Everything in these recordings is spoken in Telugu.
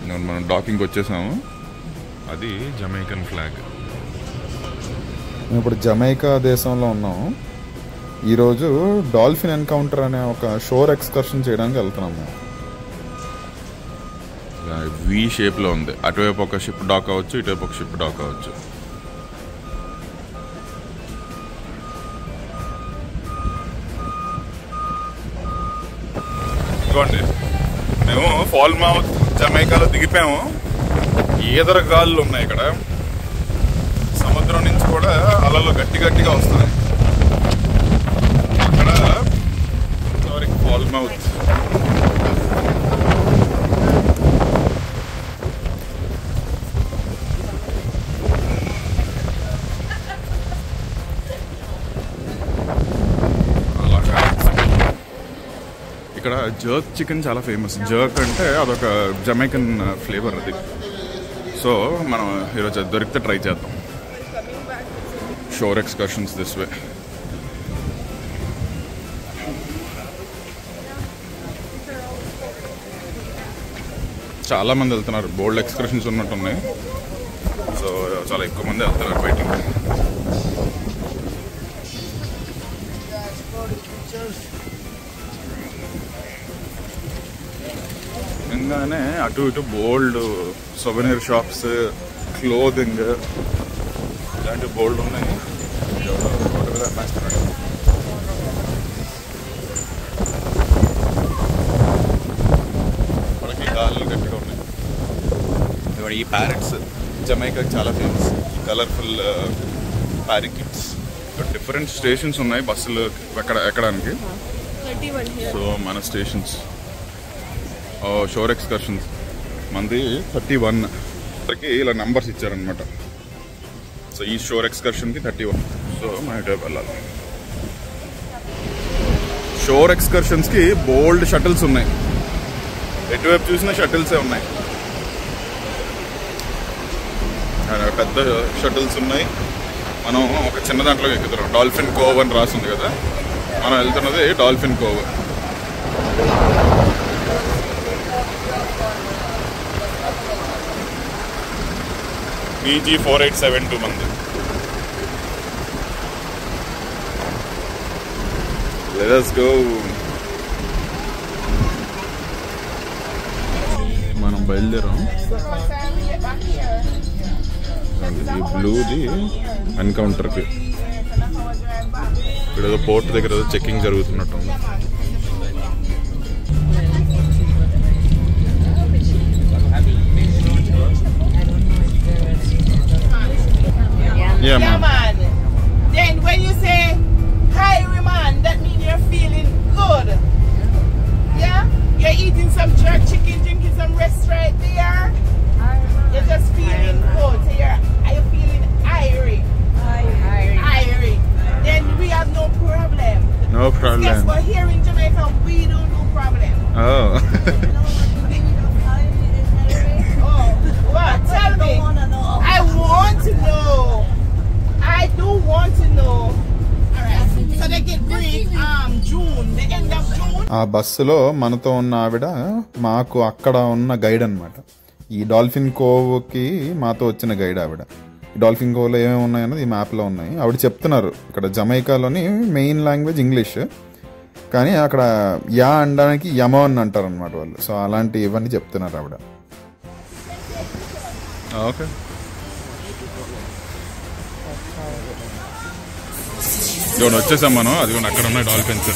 మనం డాకింగ్కి వచ్చేసాము. అది జమైకన్ ఫ్లాగ్. మేము ఇప్పుడు జమైకా దేశంలో ఉన్నాము. ఈరోజు డాల్ఫిన్ ఎన్కౌంటర్ అనే ఒక షోర్ ఎక్స్కర్షన్ చేయడానికి వెళ్తున్నాము. వి షేప్లో ఉంది. అటువైపు ఒక షిప్ డాక్ అవ్వచ్చు, ఇటువైపు ఒక షిప్ డాక్ అవ్వచ్చు. ఇదిగోండి, మేము ఫాల్మౌత్ జమైకాలో దిగిపోయాము. ఈదర గాలులు ఉన్నాయి ఇక్కడ. సముద్రం నుంచి కూడా అలలు గట్టిగా వస్తున్నాయి. అక్కడ ఫాల్మౌత్. ఇక్కడ జర్క్ చికెన్ చాలా ఫేమస్. జర్క్ అంటే అదొక జమైకన్ ఫ్లేవర్ అది. సో మనం ఈరోజు దొరికితే ట్రై చేద్దాం. షోర్ ఎక్స్కర్షన్స్ దిస్ వే. చాలా మంది వెళ్తున్నారు. బోల్డ్ ఎక్స్కర్షన్స్ ఉన్నట్టున్నాయి. సో చాలా ఎక్కువ మంది వెళ్తున్నారు బయట. నిజంగానే అటు ఇటు బోల్డ్ సొవెనీర్ షాప్స్, క్లోదింగ్ ఇలాంటి బోల్డ్ ఉన్నాయి. మనకి గాళ్ళు గట్టిగా ఉన్నాయి. ఈ ప్యారెట్స్ జమైకా చాలా ఫేమస్. కలర్ఫుల్ ప్యారికిట్స్. ఇక్కడ డిఫరెంట్ స్టేషన్స్ ఉన్నాయి బస్సులు ఎక్కడానికి. సో మన స్టేషన్స్ షోర్ ఎక్స్కర్షన్స్ మంది 31కి ఇలా నంబర్స్ ఇచ్చారనమాట. సో ఈ షోర్ ఎక్స్కర్షన్కి 31. సో మన ఇటువైపు వెళ్ళాలి. షోర్ ఎక్స్కర్షన్స్కి బోల్డ్ షటిల్స్ ఉన్నాయి. ఎటువైపు చూసినా షటిల్సే ఉన్నాయి. పెద్ద షటిల్స్ ఉన్నాయి. మనం ఒక చిన్న దాంట్లో ఎక్కుతున్నాం. డాల్ఫిన్ కోవ్ అని రాసింది కదా, మనం వెళ్తున్నది డాల్ఫిన్ కోవ్. BG 4872 మంది. Let us go. మనం బయలుదేరాం. ఈ బ్లూది ఎన్కౌంటర్కి. ఇక్కడ ఏదో పోర్ట్ దగ్గర ఏదో చెక్కింగ్ జరుగుతున్నట్టు ఉంది. Yeah, man. Then when you say hi, man, that means you're feeling good. Yeah? You're eating some jerk chicken, drinking some rest right there. You're just feeling good. So are you feeling irie? Irie. Then we have no problem. No problem. Guess what? Here in Jamaica, we don't do problem. Oh. Oh, what? Tell me. I want to know. I do want to know. Alright. So they get break June, the end of June. ఆ బస్సులో మనతో ఉన్న ఆవిడ మాకు అక్కడ ఉన్న గైడ్ అనమాట. ఈ డాల్ఫిన్ కోవ్కి మాతో వచ్చిన గైడ్ ఆవిడ. ఈ డాల్ఫిన్ కోవ్లో ఏమేమి ఉన్నాయన్నది ఈ మ్యాప్లో ఉన్నాయి. ఆవిడ చెప్తున్నారు ఇక్కడ జమైకాలోని మెయిన్ లాంగ్వేజ్ ఇంగ్లీష్, కానీ అక్కడ యా అనడానికి యమో అని అంటారు అనమాట వాళ్ళు. సో అలాంటి ఇవన్నీ చెప్తున్నారు ఆవిడ. ఓకే. ఇదిగోండి వచ్చేసాం మనం. అదిగోండి అక్కడ ఉన్నాయి డాల్ఫిన్స్.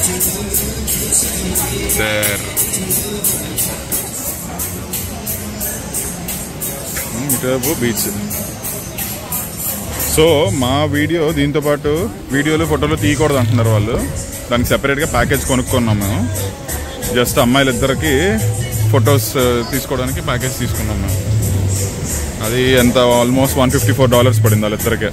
ఇటువైపు బీచ్. సో మా వీడియో దీంతో పాటు వీడియోలు ఫోటోలు తీయకూడదు అంటున్నారు వాళ్ళు. దానికి సెపరేట్గా ప్యాకేజ్ కొనుక్కున్నాం మేము. జస్ట్ అమ్మాయిలిద్దరికి ఫొటోస్ తీసుకోవడానికి ప్యాకేజ్ తీసుకున్నాం మేము. అది ఎంత ఆల్మోస్ట్ $154 పడింది వాళ్ళిద్దరికే.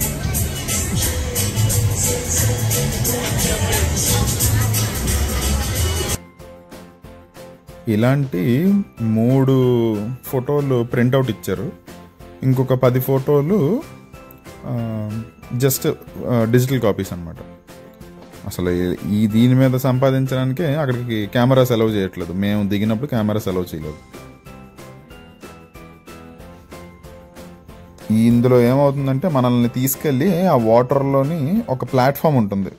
ఇలాంటి 3 ఫోటోలు ప్రింట్అవుట్ ఇచ్చారు. ఇంకొక 10 ఫోటోలు జస్ట్ డిజిటల్ కాపీస్ అనమాట. అసలు దీని మీద సంపాదించడానికే అక్కడికి కెమెరాస్ అలౌ చేయట్లేదు. మేము దిగినప్పుడు కెమెరాస్ అలౌ చేయలేదు. ఇందులో ఏమవుతుందంటే మనల్ని తీసుకెళ్ళి ఆ వాటర్లోని ఒక ప్లాట్ఫామ్ ఉంటుంది,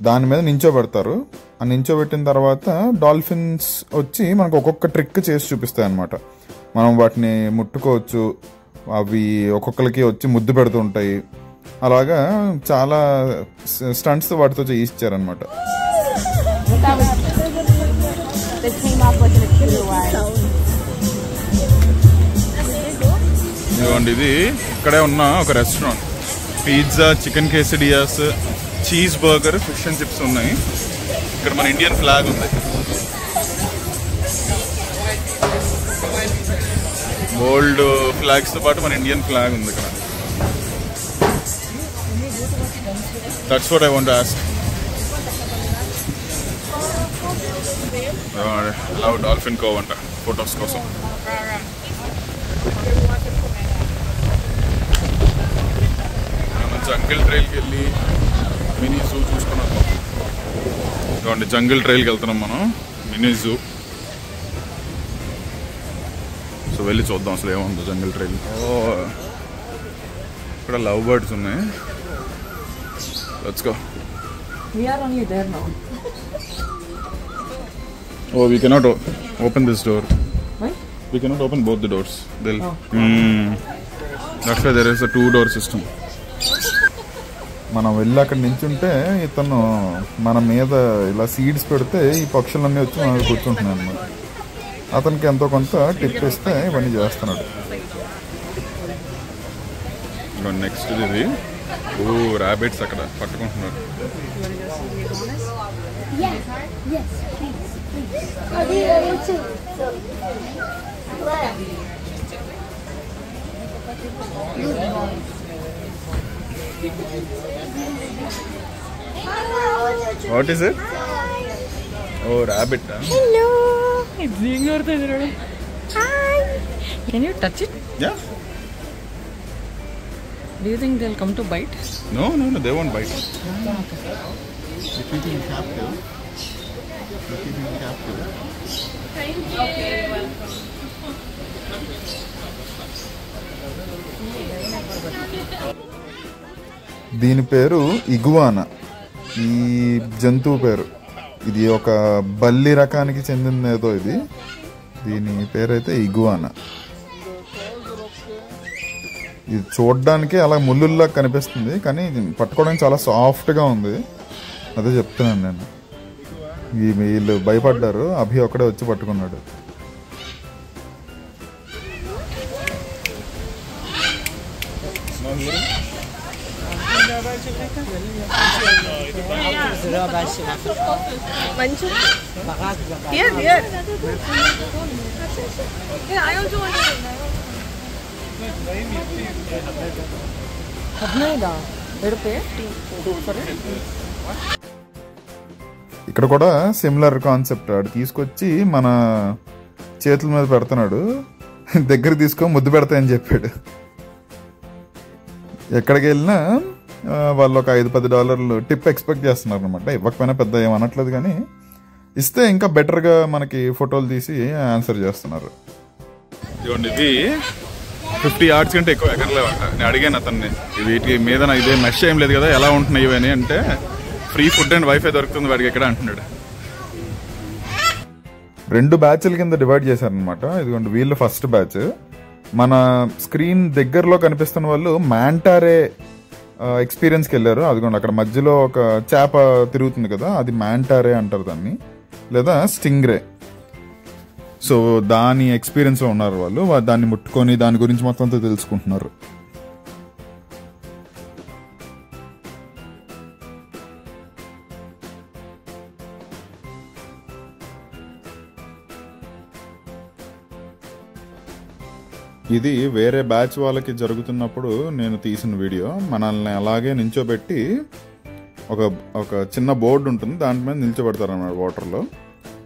దాని మీద నించోబెడతారు. ఆ నించోబెట్టిన తర్వాత డాల్ఫిన్స్ వచ్చి మనకు ఒక్కొక్క ట్రిక్ చేసి చూపిస్తాయి అన్నమాట. మనం వాటిని ముట్టుకోవచ్చు, అవి ఒక్కొక్కరికి వచ్చి ముద్దు పెడుతుంటాయి. అలాగా చాలా స్టంట్స్ వాటితో చేయించారనమాట. ఇదిగోండి, ఇది ఇక్కడే ఉన్న ఒక restaurant. Pizza, chicken quesadillas, cheese burger, fish and chips ఉన్నాయి. ఇక్కడ మన ఇండియన్ ఫ్లాగ్ ఉంది. గోల్డ్ ఫ్లాగ్స్తో పాటు మన ఇండియన్ ఫ్లాగ్ ఉంది ఇక్కడ. That's what I want to ask. Love dolphin CoV అంట ఫొటోస్ కోసం. మనం జంగిల్ ట్రైల్కి వెళ్ళి మినీ జూ చూసుకున్నాం. ఇదిగోండి జంగిల్ ట్రైల్కి వెళ్తున్నాం మనం, మినీ జూ. సో వెళ్ళి చూద్దాం అసలు ఏముందో జంగిల్ ట్రైల్. ఇక్కడ లవ్ బర్డ్స్ ఉన్నాయి. Let's go. We are only there now. Oh, we cannot open this door. Why? We cannot open both the doors. They'll. That's why there is a 2-door system. మనం వెళ్ళి అక్కడ నించుంటే ఇతను మన మీద ఇలా సీడ్స్ పెడితే ఈ పక్షులన్నీ వచ్చి మనం కూర్చుంటున్నాయి అన్నమాట. అతనికి ఎంతో కొంత టిప్ ఇస్తే ఇవన్నీ చేస్తున్నాడు. నెక్స్ట్ ఇది ర్యాబిట్స్ అక్కడ పట్టుకుంటున్నారు. What is it? Oh, rabbit. Hello. It's being there. Hi. Can you touch it? Yeah. Do you think they'll come to bite? No, they won't bite. దీని పేరు ఇగువానా. ఈ జంతువు పేరు, ఇది ఒక బల్లి రకానికి చెందిన ఏదో ఇది. దీని పేరైతే ఇగువానా. ఇది చూడడానికి అలా ముళ్ళుల్లా కనిపిస్తుంది, కానీ పట్టుకోవడానికి చాలా సాఫ్ట్గా ఉంది. అదే చెప్తున్నాను నేను. వీళ్ళు భయపడ్డారు, అభి ఒక్కడే వచ్చి పట్టుకున్నాడు. ఇక్కడ కూడా సిమిలర్ కాన్సెప్ట్. ఆడు తీసుకొచ్చి మన చేతుల మీద పెడుతున్నాడు, దగ్గర తీసుకొని ముద్దు పెడతాయని చెప్పాడు. ఎక్కడికి వెళ్ళినా వాళ్ళు ఒక $5-10 టిప్ ఎక్స్పెక్ట్ చేస్తున్నారు అనమాట. ఇవ్వకపోయినా పెద్ద ఏమనట్లేదు, కానీ ఇస్తే ఇంకా బెటర్గా మనకి ఫోటోలు తీసి ఆన్సర్ చేస్తున్నారు. ఇవి 50 yards కంటే ఎక్కువ ఎక్కర్లేవంట. నేను అడిగాను అతన్ని, వీటి మీద ఇదే మెష్ ఏం లేదు కదా, ఎలా ఉంటున్నాయి ఇవని అంటే, ఫ్రీ ఫుడ్ అండ్ వైఫై దొరుకుతుంది వాడికి ఎక్కడ అంటున్నాడు. 2 బ్యాచ్ల కింద డివైడ్ చేశారనమాట. ఇదిగోండి వీళ్ళు ఫస్ట్ బ్యాచ్. మన స్క్రీన్ దగ్గరలో కనిపిస్తున్న వాళ్ళు మ్యాంటారే ఎక్స్పీరియన్స్కి వెళ్ళారు. అదిగోండి అక్కడ మధ్యలో ఒక చేప తిరుగుతుంది కదా, అది మ్యాంటారే అంటారు దాన్ని, లేదా స్టింగ్రే. సో దాని ఎక్స్పీరియన్స్లో ఉన్నారు వాళ్ళు. దాన్ని ముట్టుకొని దాని గురించి మొత్తం తెలుసుకుంటున్నారు. ఇది వేరే బ్యాచ్ వాళ్ళకి జరుగుతున్నప్పుడు నేను తీసిన వీడియో. మనల్ని అలాగే నిల్చోబెట్టి ఒక చిన్న బోర్డు ఉంటుంది, దాని మీద నిల్చోబెడతారు అన్నమాట. వాటర్లో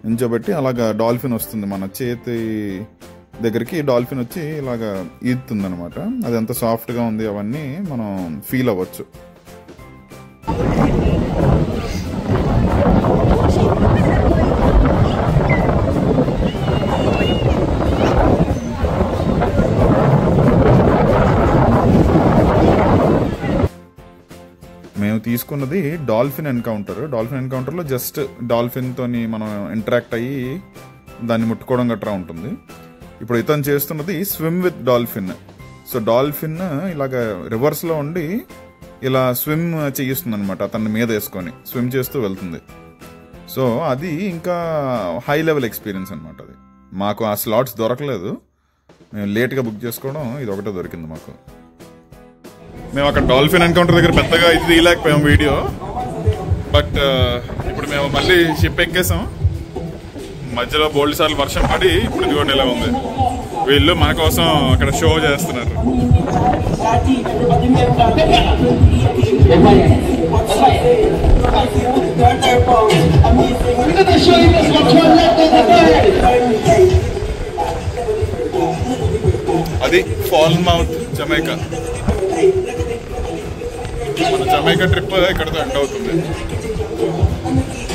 నిల్చోబెట్టి అలాగా డాల్ఫిన్ వస్తుంది మన చేతి దగ్గరికి. డాల్ఫిన్ వచ్చి ఇలాగా ఈదుతుంది అనమాట. అది ఎంత సాఫ్ట్గా ఉంది అవన్నీ మనం ఫీల్ అవ్వచ్చు. తీసుకున్నది డాల్ఫిన్ ఎన్కౌంటర్లో జస్ట్ డాల్ఫిన్తోని మనం ఇంటరాక్ట్ అయ్యి దాన్ని ముట్టుకోవడం గట్రా ఉంటుంది. ఇప్పుడు ఇతను చేస్తున్నది swim with dolphin. So dolphin ఇలాగ రివర్స్లో ఉండి ఇలా స్విమ్ చేయిస్తుంది అనమాట, అతన్ని మీద వేసుకొని స్విమ్ చేస్తూ వెళ్తుంది. సో అది ఇంకా హై లెవెల్ ఎక్స్పీరియన్స్ అనమాట. అది మాకు ఆ స్లాట్స్ దొరకలేదు, మేము లేట్గా బుక్ చేసుకోవడం ఇది ఒకటే దొరికింది మాకు. మేము అక్కడ డాల్ఫిన్ ఎన్కౌంటర్ దగ్గర పెద్దగా ఇది తీయలేకపోయాం వీడియో. బట్ ఇప్పుడు మేము మళ్ళీ షిప్ ఎక్కేసాం. మధ్యలో బోల్డ్ సార్లు వర్షం పడి ఇప్పుడు ఇదిగోండి ఇలా ఉంది. వీళ్ళు మన కోసం అక్కడ షో చేస్తున్నారు. అది ఫాల్మౌత్ జమైకా. మన జమైకా ట్రిప్ ఇక్కడతో ఎండ్ అవుతుంది.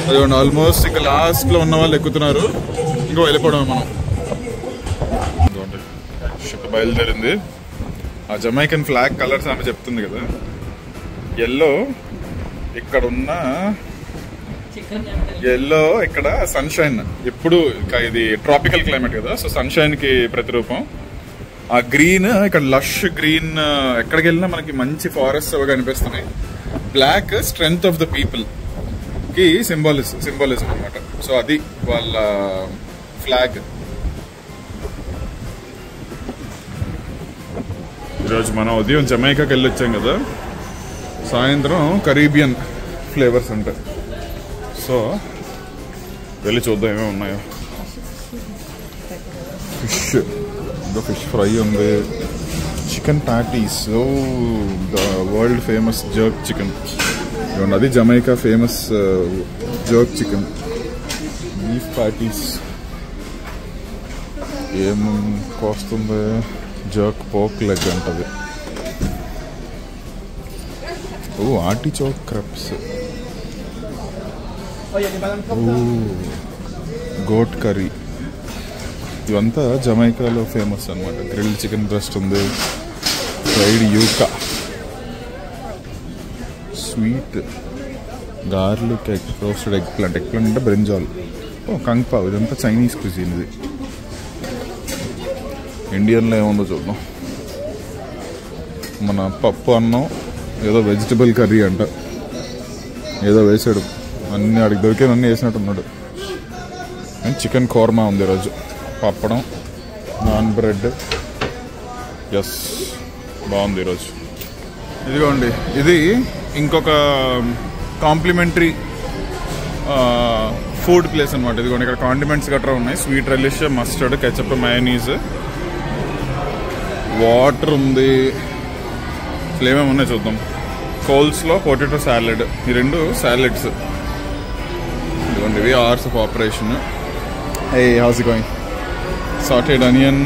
అదిగోండి ఆల్మోస్ట్ ఇంకా లాస్ట్ లో ఉన్న వాళ్ళు ఎక్కుతున్నారు, ఇంకో వెళ్ళిపోవడం మనం. షిప్ బయలుదేరింది. ఆ జమైకన్ ఫ్లాగ్ కలర్స్ ఆమె చెప్తుంది కదా, ఎల్లో ఇక్కడ సన్షైన్. ఎప్పుడు ఇది ట్రాపికల్ క్లైమేట్ కదా, సో సన్షైన్ కి ప్రతిరూపం. ఆ గ్రీన్ ఇక్కడ లష్ గ్రీన్, ఎక్కడికి వెళ్ళినా మనకి మంచి ఫారెస్ట్ అవి కనిపిస్తున్నాయి. Black strength of the people కి సింబాలిజం అనమాట. సో అది వాళ్ళ ఫ్లాగ్. ఈరోజు మనం ఉదయం జమైకాకి వెళ్ళి వచ్చాం కదా, సాయంత్రం కరీబియన్ ఫ్లేవర్స్ ఉంటాయి. సో వెళ్ళి చూద్దాం ఏమేమి ఉన్నాయో. ఫిష్ ఫ్రై ఉంది, chicken patties, the world famous jerk chicken. అది Jamaica famous jerk chicken. Beef patties ఏం కోస్తుంది, జర్క్ పోక్ లెగ్ అంటది. Artichoke crabs, goat curry. ఇవంతా జమైకాలో ఫేమస్ అనమాట. గ్రిల్డ్ చికెన్ బ్రెస్ట్ ఉంది, fried yuca, sweet garlic egg, roasted eggplant అంటే బ్రింజాల్, కంగ్పావ్. ఇదంతా చైనీస్ క్విజిన్. ఇది ఇండియన్లో ఏముందో చూద్దాం. మన పప్పు అన్నం, ఏదో వెజిటబుల్ కర్రీ అంట, ఏదో వేసాడు. అన్నీ అడిగి దొరికేది అన్నీ వేసినట్టున్నాడు. అండ్ చికెన్ కోర్మా ఉంది ఈరోజు, పప్పడం, నాన్ బ్రెడ్. ఎస్, బాగుంది ఈరోజు. ఇదిగోండి, ఇది ఇంకొక కాంప్లిమెంటరీ ఫుడ్ ప్లేస్ అనమాట. ఇదిగోండి ఇక్కడ కాండిమెంట్స్ గట్రా ఉన్నాయి. Sweet relish, mustard, ketchup, mayonnaise, water ఉంది. అసలు ఏమేమి ఉన్నాయి చూద్దాం. కోల్స్లో పొటాటో సాలెడ్, ఈ రెండు సాలెడ్స్. ఇదిగోండి ఇవి hours of operation. Hey, house it going? Sauteed onion,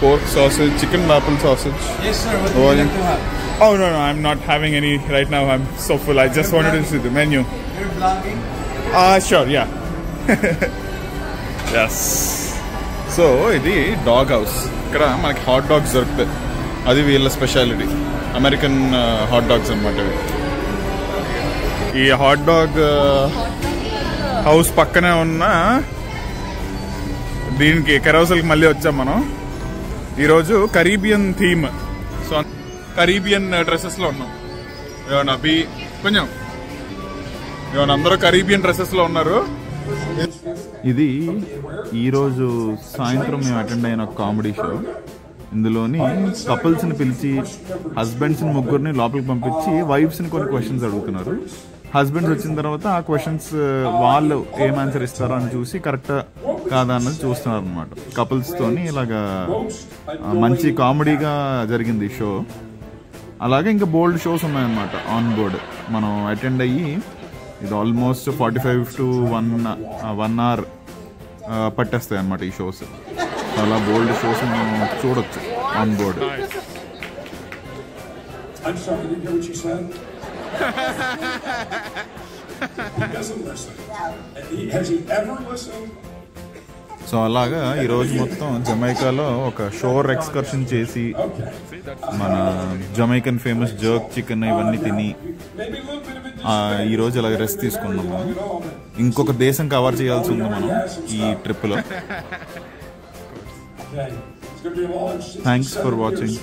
pork sausage, chicken maple sausage. Yes, sir. What do you like to have? Oh, no, I'm not having any right now. I'm so full. I just wanted to see the menu. You're vlogging? Sure, yeah. Yes. So, ఇది డాగ్ హౌస్. ఇక్కడ మనకి హాట్ డాగ్స్ దొరుకుతాయి. అది వీళ్ళ స్పెషాలిటీ. అమెరికన్ హాట్ డాగ్స్ అనమాట. ఈ హాట్ డాగ్ హౌస్ పక్కనే ఉన్న దీనికి కెరౌసల్కి మళ్ళీ వచ్చాం మనం ఈరోజు. Caribbean theme. సో కరీబియన్ డ్రెస్సెస్లో ఉన్నాం. ఏమన్నా అభి కొంచెం ఏమన్నా అందరూ కరీబియన్ డ్రెస్సెస్లో ఉన్నారు. ఇది ఈరోజు సాయంత్రం మేము అటెండ్ అయిన కామెడీ షో. ఇందులోని కపుల్స్ని పిలిచి హస్బెండ్స్ని ముగ్గురిని లోపలికి పంపించి వైఫ్స్ని కొన్ని క్వశ్చన్స్ అడుగుతున్నారు. హస్బెండ్స్ వచ్చిన తర్వాత ఆ క్వశ్చన్స్ వాళ్ళు ఏం ఆన్సర్ ఇస్తారో అని చూసి కరెక్ట్ కాదా అన్నది చూస్తున్నారు అనమాట. కపుల్స్తోని ఇలాగా మంచి కామెడీగా జరిగింది ఈ షో. అలాగే ఇంకా బోల్డ్ షోస్ ఉన్నాయన్నమాట ఆన్ బోర్డ్. మనం అటెండ్ అయ్యి ఇది ఆల్మోస్ట్ 45 to 1 hour పట్టేస్తాయి అన్నమాట ఈ షోస్. చాలా బోల్డ్ షోస్ మనం చూడొచ్చు on board. I'm sorry, I didn't hear what you said. He doesn't listen. Has he ever listened? So అలాగా ఈరోజు మొత్తం జమైకాలో ఒక షోర్ ఎక్స్కర్షన్ చేసి మన జమైకన్ ఫేమస్ జర్క్ చికెన్ ఇవన్నీ తిని Maybe a little bit of a ఈరోజు ఇలా రెస్ట్ తీసుకున్నాము. ఇంకొక దేశం కవర్ చేయాల్సి ఉంది మనం ఈ ట్రిప్లో. Thanks for watching.